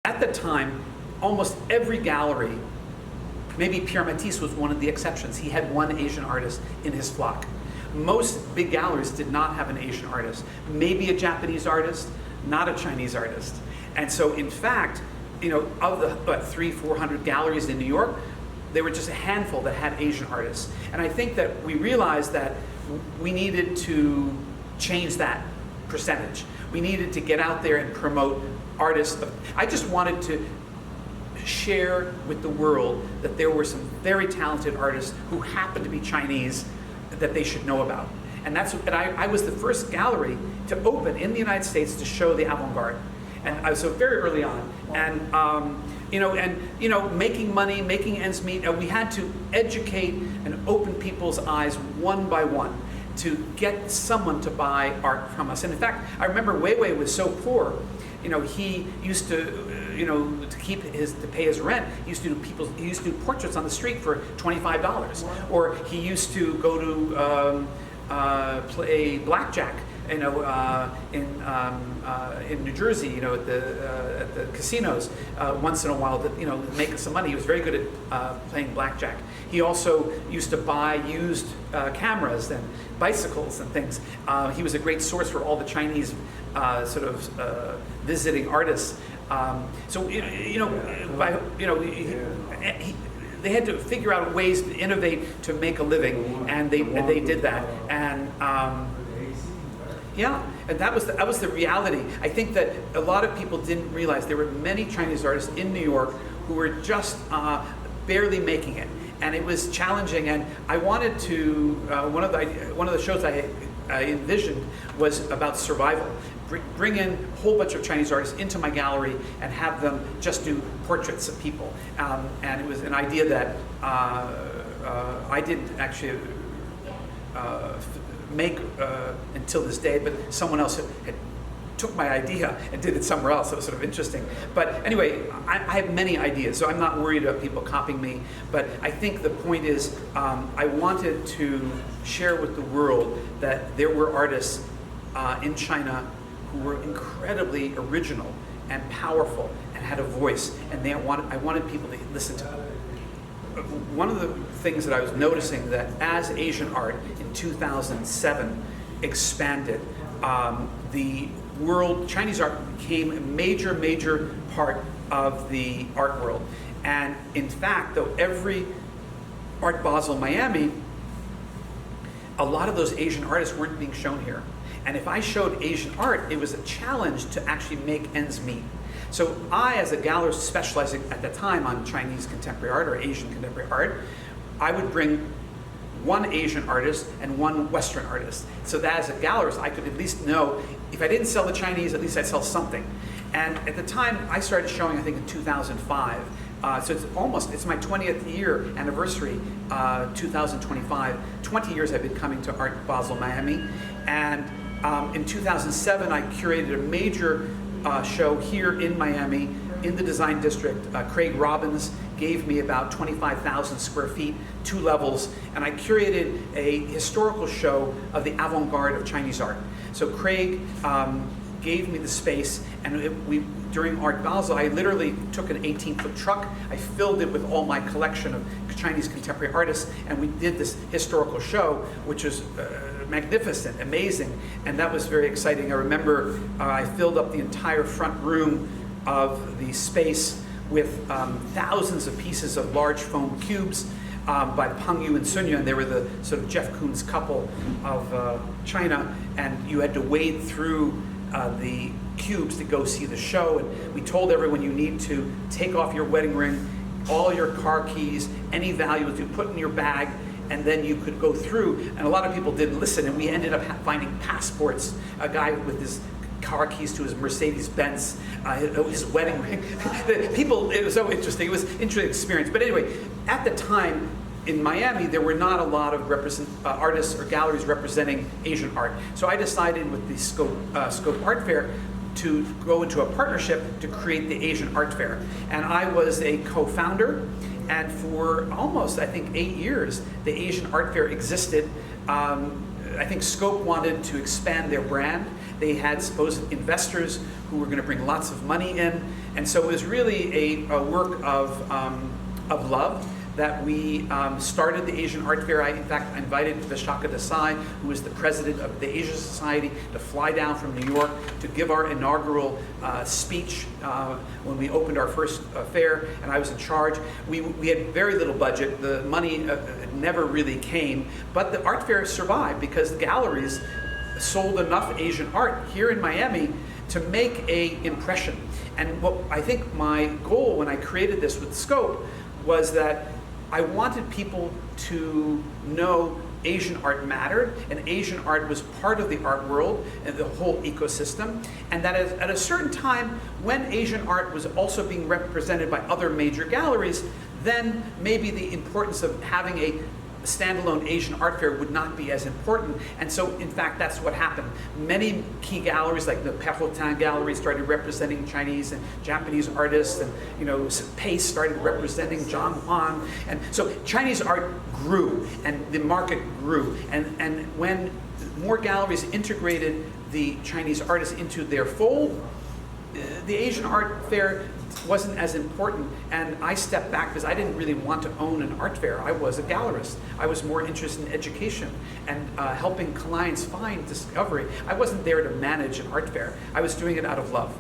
At the time, almost every gallery, maybe Pierre Matisse was one of the exceptions. He had one Asian artist in his flock. Most big galleries did not have an Asian artist. Maybe a Japanese artist, not a Chinese artist. And so in fact, you know, of the 300-400 galleries in New York, there were just a handful that had Asian artists. And I think that we realized that we needed to change that percentage. We needed to get out there and promote artists. I just wanted to share with the world that there were some very talented artists who happened to be Chinese that they should know about. And I was the first gallery to open in the United States to show the avant-garde. And so very early on. And making money, making ends meet, we had to educate and open people's eyes one by one to get someone to buy art from us. And in fact, I remember Weiwei was so poor, he used to, to pay his rent, he used to do portraits on the street for $25. Wow. Or he used to go to play blackjack, in New Jersey, at the casinos once in a while to make some money. He was very good at playing blackjack. He also used to buy used cameras and bicycles and things. He was a great source for all the Chinese visiting artists. They had to figure out ways to innovate to make a living, and they did that. And and that was the reality. I think that a lot of people didn't realize there were many Chinese artists in New York who were just barely making it, and it was challenging. And I wanted to one of the shows I envisioned was about survival. Bring in a whole bunch of Chinese artists into my gallery and have them just do portraits of people. And it was an idea that I didn't actually make until this day, but someone else had took my idea and did it somewhere else. It was sort of interesting. But anyway, I have many ideas, so I'm not worried about people copying me. But I think the point is, I wanted to share with the world that there were artists in China who were incredibly original and powerful and had a voice, and I wanted people to listen to them. One of the things that I was noticing that as Asian art in 2007 expanded, the world, Chinese art became a major part of the art world. And in fact, though, every Art Basel Miami, a lot of those Asian artists weren't being shown here. And if I showed Asian art, it was a challenge to actually make ends meet. So I, as a gallerist specializing at the time on Chinese contemporary art or Asian contemporary art, I would bring one Asian artist and one Western artist. So that as a gallerist, I could at least know, if I didn't sell the Chinese, at least I'd sell something. And at the time, I started showing, I think, in 2005. So it's my 20th year anniversary, 2025. 20 years I've been coming to Art Basel Miami. And in 2007, I curated a major show here in Miami, in the design district. Craig Robbins gave me about 25,000 square feet, 2 levels, and I curated a historical show of the avant-garde of Chinese art. So Craig gave me the space, and during Art Basel, I literally took an 18-foot truck, I filled it with all my collection of Chinese contemporary artists, and we did this historical show, which was magnificent, amazing, and that was very exciting. I remember I filled up the entire front room of the space with thousands of pieces of large foam cubes by Peng Yu and Sun Yun. They were the sort of Jeff Koons couple of China, and you had to wade through the cubes to go see the show. And we told everyone you need to take off your wedding ring, all your car keys, any valuables you put in your bag, and then you could go through. And a lot of people didn't listen, and we ended up finding passports, a guy with his car keys to his Mercedes-Benz, his wedding ring. It was so interesting. It was an interesting experience. But anyway, at the time in Miami, there were not a lot of artists or galleries representing Asian art. So I decided with the Scope Art Fair to go into a partnership to create the Asian Art Fair. And I was a co-founder, and for almost, I think, 8 years, the Asian Art Fair existed. I think Scope wanted to expand their brand. They had supposed investors who were going to bring lots of money in, and so it was really a work of love that we started the Asian Art Fair. In fact, I invited Vishaka Desai, who is the president of the Asia Society, to fly down from New York to give our inaugural speech when we opened our first fair, and I was in charge. We had very little budget. The money never really came, but the art fair survived because the galleries sold enough Asian art here in Miami to make an impression. And what I think my goal when I created this with Scope was that I wanted people to know Asian art mattered, and Asian art was part of the art world and the whole ecosystem, and that at a certain time when Asian art was also being represented by other major galleries, then maybe the importance of having a standalone Asian art fair would not be as important. And so in fact that's what happened. Many key galleries like the Perrotin Gallery started representing Chinese and Japanese artists, and Pace started representing John Huang, and so Chinese art grew and the market grew, and when more galleries integrated the Chinese artists into their fold, the Asian art fair wasn't as important, and I stepped back because I didn't really want to own an art fair. I was a gallerist. I was more interested in education and helping clients find discovery. I wasn't there to manage an art fair. I was doing it out of love.